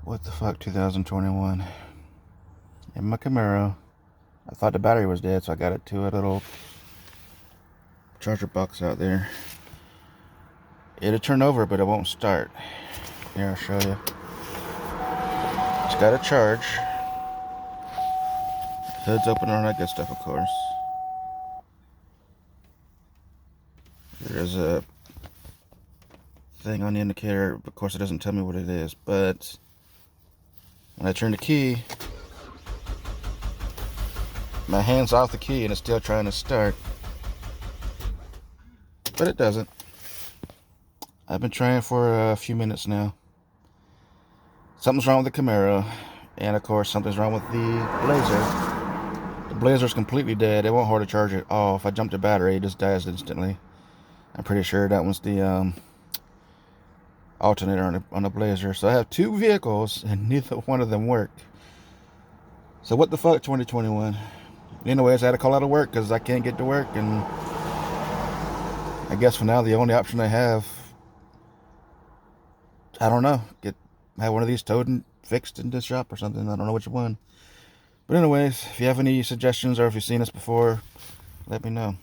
What the fuck, 2021. In my Camaro. I thought the battery was dead, so I got it to a little charger box out there. It'll turn over, but it won't start. Here, I'll show you. It's got a charge. Hood's open and all that good stuff, of course. There's a thing on the indicator. Of course, it doesn't tell me what it is, but when I turn the key, my hand's off the key and it's still trying to start. But it doesn't. I've been trying for a few minutes now. Something's wrong with the Camaro. And of course, something's wrong with the Blazer. The Blazer's completely dead. It won't hold a charge at all. If I jump the battery, it just dies instantly. I'm pretty sure that one's the alternator on the Blazer. So I have two vehicles and neither one of them work. So what the fuck, 2021? Anyways, I had to call out of work because I can't get to work, and I guess for now the only option I have, I don't know, have one of these towed and fixed in this shop or something. I don't know which one. But anyways, if you have any suggestions or if you've seen this before, let me know.